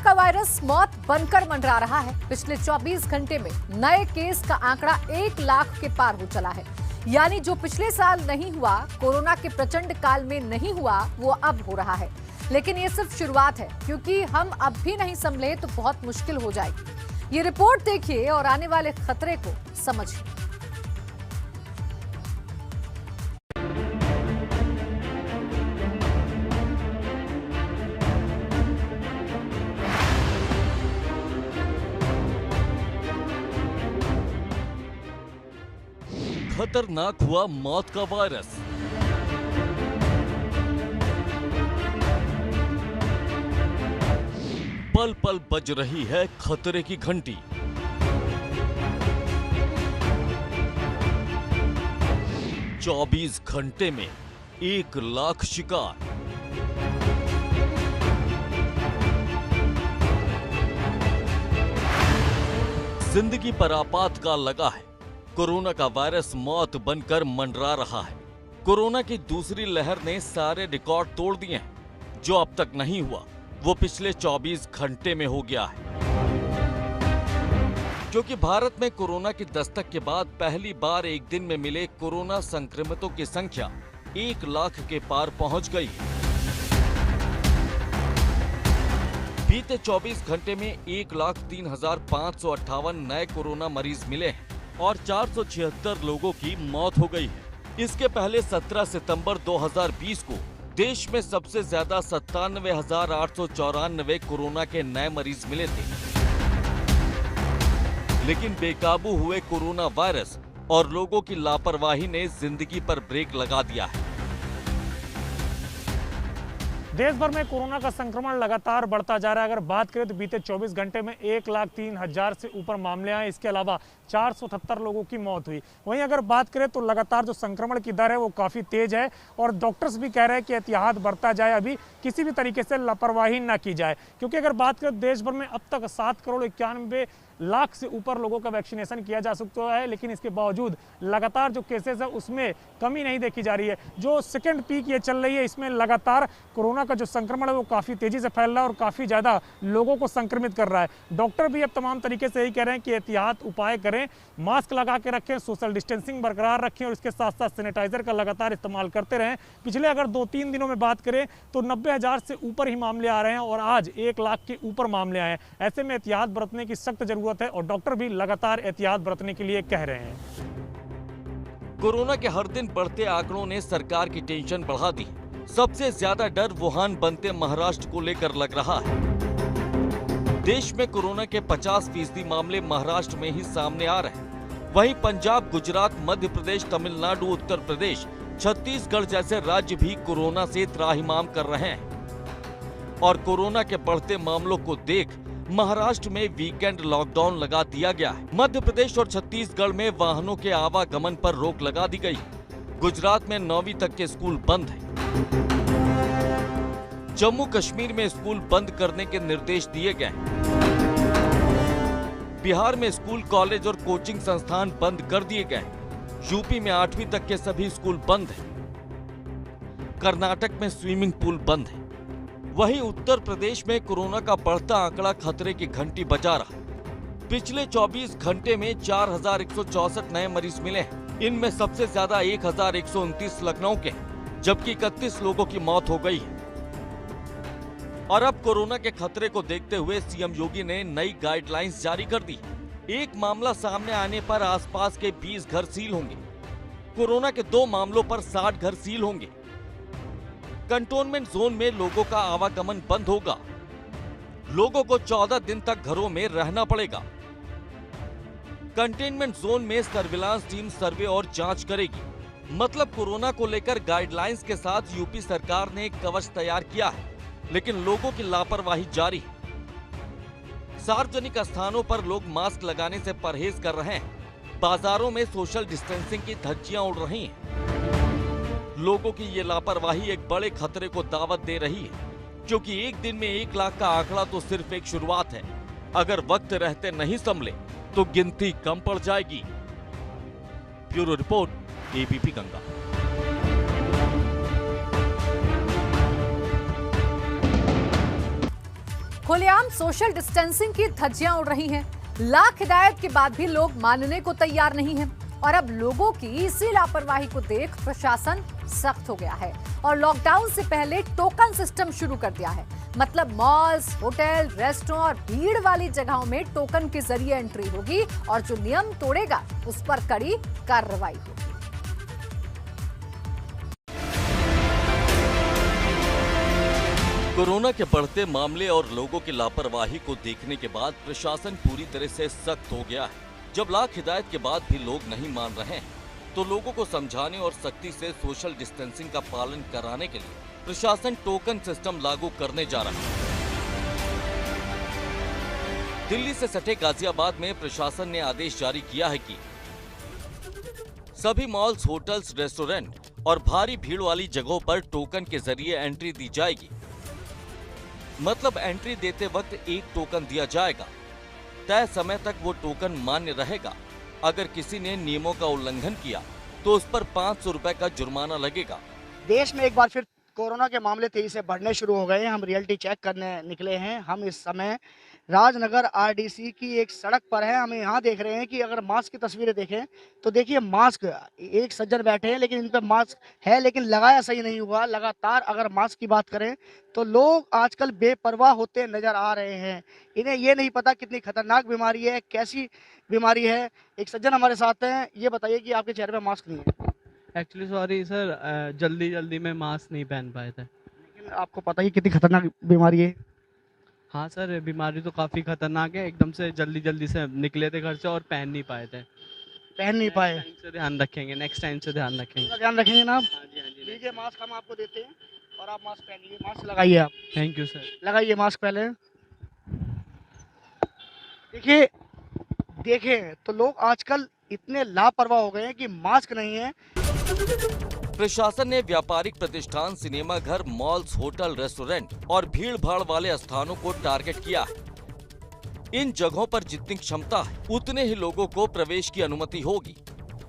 का वायरस मौत बनकर मंडरा रहा है। पिछले 24 घंटे में नए केस का आंकड़ा 1 लाख के पार हो चला है। यानी जो पिछले साल नहीं हुआ, कोरोना के प्रचंड काल में नहीं हुआ, वो अब हो रहा है। लेकिन ये सिर्फ शुरुआत है, क्योंकि हम अब भी नहीं संभले तो बहुत मुश्किल हो जाएगी। ये रिपोर्ट देखिए और आने वाले खतरे को समझिए। खतरनाक हुआ मौत का वायरस। पल पल बज रही है खतरे की घंटी। चौबीस घंटे में 1 लाख शिकार। जिंदगी पर आपातकाल लगा है। कोरोना का वायरस मौत बनकर मंडरा रहा है। कोरोना की दूसरी लहर ने सारे रिकॉर्ड तोड़ दिए हैं। जो अब तक नहीं हुआ, वो पिछले 24 घंटे में हो गया है। क्योंकि भारत में कोरोना की दस्तक के बाद पहली बार एक दिन में मिले कोरोना संक्रमितों की संख्या 1 लाख के पार पहुंच गई। बीते 24 घंटे में 1,03,558 नए कोरोना मरीज मिले हैं और 476 लोगों की मौत हो गई है। इसके पहले 17 सितंबर 2020 को देश में सबसे ज्यादा 97,894 कोरोना के नए मरीज मिले थे। लेकिन बेकाबू हुए कोरोना वायरस और लोगों की लापरवाही ने जिंदगी पर ब्रेक लगा दिया है। देश भर में कोरोना का संक्रमण लगातार बढ़ता जा रहा है। अगर बात करें तो बीते 24 घंटे में 1,03,000 से ऊपर मामले आए। इसके अलावा 477 लोगों की मौत हुई। वहीं अगर बात करें तो लगातार जो संक्रमण की दर है वो काफ़ी तेज है और डॉक्टर्स भी कह रहे हैं कि एहतियात बरता जाए, अभी किसी भी तरीके से लापरवाही ना की जाए। क्योंकि अगर बात करें देश भर में अब तक 7,91 लाख से ऊपर लोगों का वैक्सीनेशन किया जा सकता है, लेकिन इसके बावजूद लगातार जो केसेस है उसमें कमी नहीं देखी जा रही है। जो सेकेंड पीक ये चल रही है, इसमें लगातार कोरोना का जो संक्रमण है वो काफ़ी तेज़ी से फैल रहा है और काफ़ी ज़्यादा लोगों को संक्रमित कर रहा है। डॉक्टर भी अब तमाम तरीके से यही कह रहे हैं कि एहतियात उपाय करें, मास्क लगा के रखें, सोशल डिस्टेंसिंग बरकरार रखें और इसके साथ साथ सैनिटाइजर का लगातार इस्तेमाल करते रहें। पिछले अगर 2-3 दिनों में बात करें तो 90,000 से ऊपर ही मामले आ रहे हैं और आज 1 लाख के ऊपर मामले आए हैं। ऐसे में एहतियात बरतने की सख्त जरूरत है और डॉक्टर भी लगातार एहतियात बरतने के लिए कह रहे हैं। कोरोना के हर दिन बढ़ते आंकड़ों ने सरकार की टेंशन बढ़ा दी। सबसे ज्यादा डर वुहान बनते महाराष्ट्र को लेकर लग रहा है। देश में कोरोना के 50% मामले महाराष्ट्र में ही सामने आ रहे हैं। वहीं पंजाब, गुजरात, मध्य प्रदेश, तमिलनाडु, उत्तर प्रदेश, छत्तीसगढ़ जैसे राज्य भी कोरोना से त्राहिमाम कर रहे हैं। और कोरोना के बढ़ते मामलों को देख महाराष्ट्र में वीकेंड लॉकडाउन लगा दिया गया है। मध्य प्रदेश और छत्तीसगढ़ में वाहनों के आवागमन पर रोक लगा दी गई। गुजरात में 9वीं तक के स्कूल बंद हैं। जम्मू कश्मीर में स्कूल बंद करने के निर्देश दिए गए। बिहार में स्कूल, कॉलेज और कोचिंग संस्थान बंद कर दिए गए। यूपी में 8वीं तक के सभी स्कूल बंद हैं। कर्नाटक में स्विमिंग पूल बंद है। वहीं उत्तर प्रदेश में कोरोना का बढ़ता आंकड़ा खतरे की घंटी बजा रहा है। पिछले 24 घंटे में 4,164 नए मरीज मिले हैं। इनमें सबसे ज्यादा 1,129 लखनऊ के हैं, जबकि 31 लोगों की मौत हो गई है। और अब कोरोना के खतरे को देखते हुए सीएम योगी ने नई गाइडलाइंस जारी कर दी। एक मामला सामने आने पर आसपास के 20 घर सील होंगे। कोरोना के 2 मामलों पर 60 घर सील होंगे। कंटोनमेंट जोन में लोगों का आवागमन बंद होगा। लोगों को 14 दिन तक घरों में रहना पड़ेगा। कंटेनमेंट जोन में सर्विलांस टीम सर्वे और जांच करेगी। मतलब कोरोना को लेकर गाइडलाइंस के साथ यूपी सरकार ने एक कवच तैयार किया है, लेकिन लोगों की लापरवाही जारी है। सार्वजनिक स्थानों पर लोग मास्क लगाने से परहेज कर रहे हैं। बाजारों में सोशल डिस्टेंसिंग की धज्जियां उड़ रही हैं। लोगों की ये लापरवाही एक बड़े खतरे को दावत दे रही है, क्योंकि एक दिन में 1 लाख का आंकड़ा तो सिर्फ एक शुरुआत है। अगर वक्त रहते नहीं संभले तो गिनती कम पड़ जाएगी। Bureau report, ABP Ganga. खुलेआम सोशल डिस्टेंसिंग की धज्जियां उड़ रही हैं। लाख हिदायत के बाद भी लोग मानने को तैयार नहीं हैं और अब लोगों की इसी लापरवाही को देख प्रशासन सख्त हो गया है और लॉकडाउन से पहले टोकन सिस्टम शुरू कर दिया है। मतलब मॉल्स, होटल, रेस्टोरेंट और भीड़ वाली जगहों में टोकन के जरिए एंट्री होगी और जो नियम तोड़ेगा उस पर कड़ी कार्रवाई होगी। कोरोना के बढ़ते मामले और लोगों की लापरवाही को देखने के बाद प्रशासन पूरी तरह से सख्त हो गया है। जब लाख हिदायत के बाद भी लोग नहीं मान रहे हैं, तो लोगों को समझाने और सख्ती से सोशल डिस्टेंसिंग का पालन कराने के लिए प्रशासन टोकन सिस्टम लागू करने जा रहा है। दिल्ली से सटे गाजियाबाद में प्रशासन ने आदेश जारी किया है कि सभी मॉल्स, होटल्स, रेस्टोरेंट और भारी भीड़ वाली जगहों पर टोकन के जरिए एंट्री दी जाएगी। मतलब एंट्री देते वक्त एक टोकन दिया जाएगा। तय समय तक वो टोकन मान्य रहेगा। अगर किसी ने नियमों का उल्लंघन किया तो उस पर 500 रुपए का जुर्माना लगेगा। देश में एक बार फिर कोरोना के मामले तेजी से बढ़ने शुरू हो गए हैं। हम रियलिटी चेक करने निकले हैं। हम इस समय राजनगर आरडीसी की एक सड़क पर है। हम यहाँ देख रहे हैं कि अगर मास्क की तस्वीरें देखें तो देखिए मास्क, एक सज्जन बैठे हैं लेकिन इन पर मास्क है लेकिन लगाया सही नहीं हुआ। लगातार अगर मास्क की बात करें तो लोग आजकल बेपरवाह होते नजर आ रहे हैं। इन्हें ये नहीं पता कितनी खतरनाक बीमारी है, कैसी बीमारी है। एक सज्जन हमारे साथ हैं। ये बताइए कि आपके चेहरे पर मास्क नहीं है। एक्चुअली सॉरी सर, जल्दी में मास्क नहीं पहन पाए थे। लेकिन आपको पता ही कितनी खतरनाक बीमारी है। हाँ सर, बीमारी तो काफ़ी खतरनाक है। एकदम से जल्दी से निकले थे घर से और पहन नहीं पाए थे। पहन नहीं पाए। नेक्स्ट टाइम से ध्यान रखेंगे, नेक्स्ट टाइम से ध्यान रखेंगे। ध्यान रखेंगे ना आप। हाँ जी, हाँ जी। लीजिए मास्क हम आपको देते हैं और आप मास्क पहनिए। मास्क लगाइए आप। Thank you sir. लगाइए मास्क पहले। देखें तो लोग आजकल इतने लापरवाह हो गए हैं कि मास्क नहीं है। प्रशासन ने व्यापारिक प्रतिष्ठान, सिनेमा घर, मॉल्स, होटल, रेस्टोरेंट और भीड़ भाड़ वाले स्थानों को टारगेट किया है। इन जगहों पर जितनी क्षमता है उतने ही लोगों को प्रवेश की अनुमति होगी।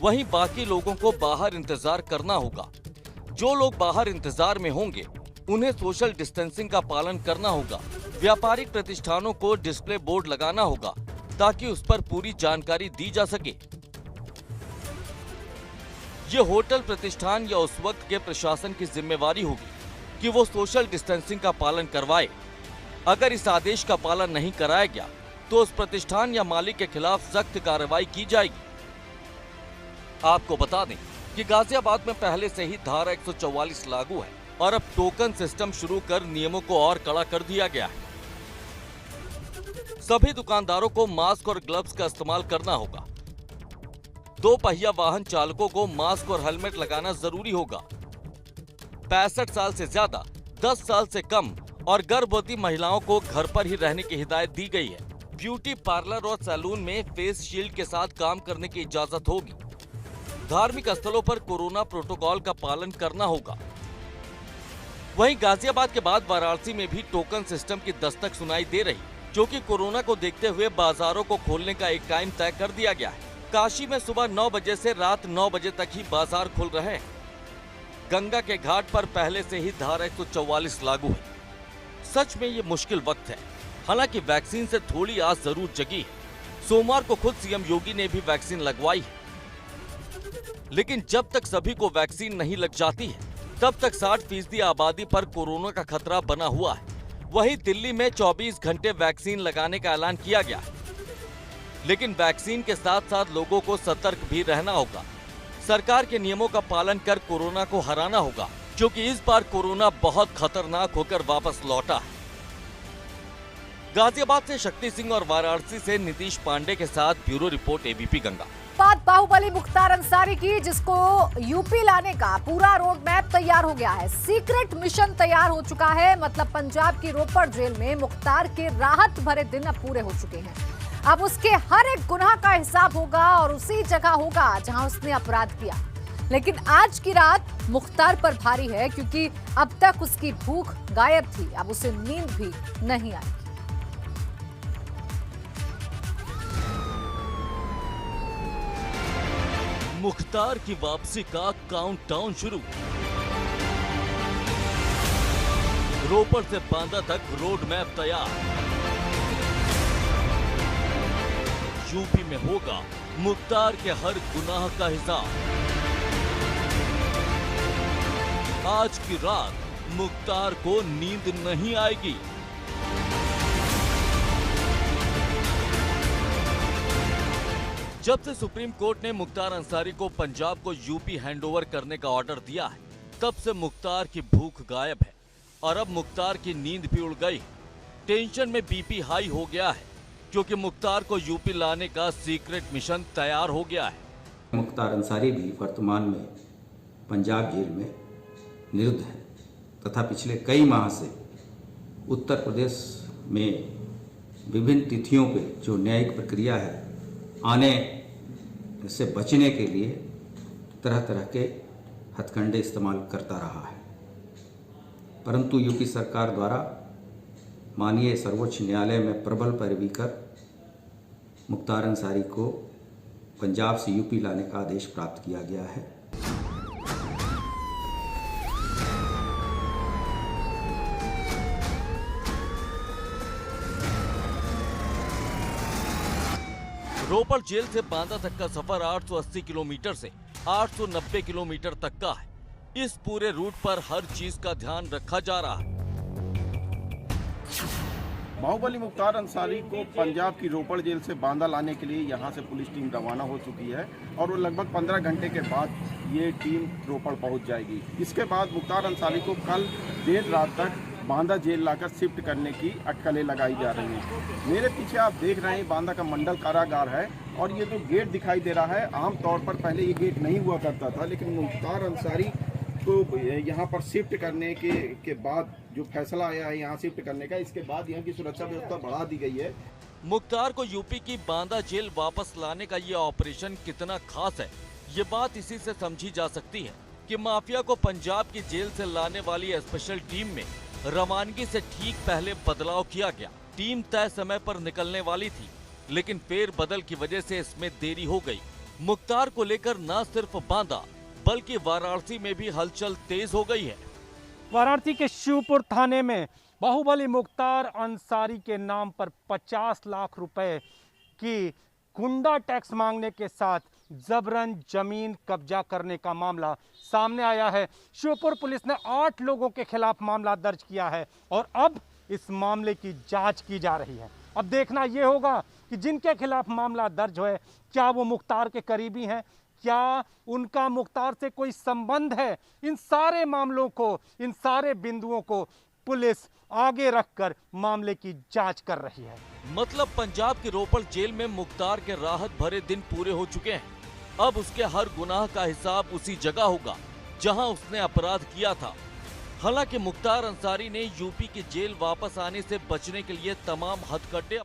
वहीं बाकी लोगों को बाहर इंतजार करना होगा। जो लोग बाहर इंतजार में होंगे उन्हें सोशल डिस्टेंसिंग का पालन करना होगा। व्यापारिक प्रतिष्ठानों को डिस्प्ले बोर्ड लगाना होगा ताकि उस पर पूरी जानकारी दी जा सके। ये होटल प्रतिष्ठान या उस वक्त के प्रशासन की जिम्मेवारी होगी कि वो सोशल डिस्टेंसिंग का पालन करवाए। अगर इस आदेश का पालन नहीं कराया गया तो उस प्रतिष्ठान या मालिक के खिलाफ सख्त कार्रवाई की जाएगी। आपको बता दें कि गाजियाबाद में पहले से ही धारा 144 लागू है और अब टोकन सिस्टम शुरू कर नियमों को और कड़ा कर दिया गया है। सभी दुकानदारों को मास्क और ग्लव्स का इस्तेमाल करना होगा। 2 पहिया वाहन चालकों को मास्क और हेलमेट लगाना जरूरी होगा। 65 साल से ज्यादा, 10 साल से कम और गर्भवती महिलाओं को घर पर ही रहने की हिदायत दी गई है। ब्यूटी पार्लर और सैलून में फेस शील्ड के साथ काम करने की इजाजत होगी। धार्मिक स्थलों पर कोरोना प्रोटोकॉल का पालन करना होगा। वहीं गाजियाबाद के बाद वाराणसी में भी टोकन सिस्टम की दस्तक सुनाई दे रही, क्योंकि कोरोना को देखते हुए बाजारों को खोलने का एक टाइम तय कर दिया गया है। काशी में सुबह 9 बजे से रात 9 बजे तक ही बाजार खुल रहे हैं। गंगा के घाट पर पहले से ही धारा 144 लागू है। सच में ये मुश्किल वक्त है। हालांकि वैक्सीन से थोड़ी आस जरूर जगी है। सोमवार को खुद सीएम योगी ने भी वैक्सीन लगवाई है। लेकिन जब तक सभी को वैक्सीन नहीं लग जाती है तब तक 60% आबादी पर कोरोना का खतरा बना हुआ है। वहीं दिल्ली में 24 घंटे वैक्सीन लगाने का ऐलान किया गया है। लेकिन वैक्सीन के साथ साथ लोगों को सतर्क भी रहना होगा। सरकार के नियमों का पालन कर कोरोना को हराना होगा, क्योंकि इस बार कोरोना बहुत खतरनाक होकर वापस लौटा है। गाजियाबाद से शक्ति सिंह और वाराणसी से नीतीश पांडे के साथ ब्यूरो रिपोर्ट एबीपी गंगा। बात बाहुबली मुख्तार अंसारी की, जिसको यूपी लाने का पूरा रोड मैप तैयार हो गया है। सीक्रेट मिशन तैयार हो चुका है। मतलब पंजाब की रोपड़ जेल में मुख्तार के राहत भरे दिन अब पूरे हो चुके हैं। अब उसके हर एक गुनाह का हिसाब होगा और उसी जगह होगा जहां उसने अपराध किया। लेकिन आज की रात मुख्तार पर भारी है, क्योंकि अब तक उसकी भूख गायब थी। अब उसे नींद भी नहीं आएगी। मुख्तार की वापसी का काउंटडाउन शुरू। रोपड़ से बांदा तक रोड मैप तैयार। यूपी में होगा मुख्तार के हर गुनाह का हिसाब। आज की रात मुख्तार को नींद नहीं आएगी। जब से सुप्रीम कोर्ट ने मुख्तार अंसारी को पंजाब को यूपी हैंडओवर करने का ऑर्डर दिया है, तब से मुख्तार की भूख गायब है और अब मुख्तार की नींद भी उड़ गई। टेंशन में बीपी हाई हो गया है क्योंकि मुख्तार को यूपी लाने का सीक्रेट मिशन तैयार हो गया है। मुख्तार अंसारी भी वर्तमान में पंजाब जेल में निरुद्ध है तथा पिछले कई माह से उत्तर प्रदेश में विभिन्न तिथियों पे जो न्यायिक प्रक्रिया है आने से बचने के लिए तरह तरह के हथकंडे इस्तेमाल करता रहा है, परंतु यूपी सरकार द्वारा माननीय सर्वोच्च न्यायालय में प्रबल पैरवी कर मुख्तार अंसारी को पंजाब से यूपी लाने का आदेश प्राप्त किया गया है। रोपड़ जेल से बांदा तक का सफर 880 किलोमीटर से 890 किलोमीटर तक का है। इस पूरे रूट पर हर चीज का ध्यान रखा जा रहा है। बाहुबली मुख्तार अंसारी को पंजाब की रोपड़ जेल से बांदा लाने के लिए यहां से पुलिस टीम रवाना हो चुकी है और वो लगभग 15 घंटे के बाद ये टीम रोपड़ पहुंच जाएगी। इसके बाद मुख्तार अंसारी को कल देर रात तक बांदा जेल लाकर शिफ्ट करने की अटकलें लगाई जा रही हैं। मेरे पीछे आप देख रहे हैं बांदा का मंडल कारागार है और ये जो गेट दिखाई दे रहा है, आमतौर पर पहले ये गेट नहीं हुआ करता था, लेकिन मुख्तार अंसारी को यहाँ पर शिफ्ट करने के बाद जो फैसला आया है यहाँ शिफ्ट करने का, इसके बाद यहाँ की सुरक्षा व्यवस्था बढ़ा दी गई है। मुख्तार को यूपी की बांदा जेल वापस लाने का ये ऑपरेशन कितना खास है, ये बात इसी से समझी जा सकती है कि माफिया को पंजाब की जेल से लाने वाली स्पेशल टीम में रवानगी से ठीक पहले बदलाव किया गया। टीम तय समय पर निकलने वाली थी, लेकिन फेर बदल की वजह से इसमें देरी हो गई। मुख्तार को लेकर न सिर्फ बांदा बल्कि वाराणसी में भी हलचल तेज हो गई है। वाराणसी के शिवपुर थाने में बाहुबली मुख्तार अंसारी के नाम पर 50 लाख रुपए की गुंडा टैक्स मांगने के साथ जबरन जमीन कब्जा करने का मामला सामने आया है। शिवपुर पुलिस ने 8 लोगों के खिलाफ मामला दर्ज किया है और अब इस मामले की जांच की जा रही है। अब देखना यह होगा कि जिनके खिलाफ मामला दर्ज है क्या वो मुख्तार के करीबी हैं, क्या उनका मुख्तार से कोई संबंध है। इन सारे मामलों को, इन सारे बिंदुओं को पुलिस आगे रखकर मामले की जांच कर रही है। मतलब पंजाब की रोपड़ जेल में मुख्तार के राहत भरे दिन पूरे हो चुके हैं। अब उसके हर गुनाह का हिसाब उसी जगह होगा जहां उसने अपराध किया था। हालांकि मुख्तार अंसारी ने यूपी की जेल वापस आने से बचने के लिए तमाम हथकंडे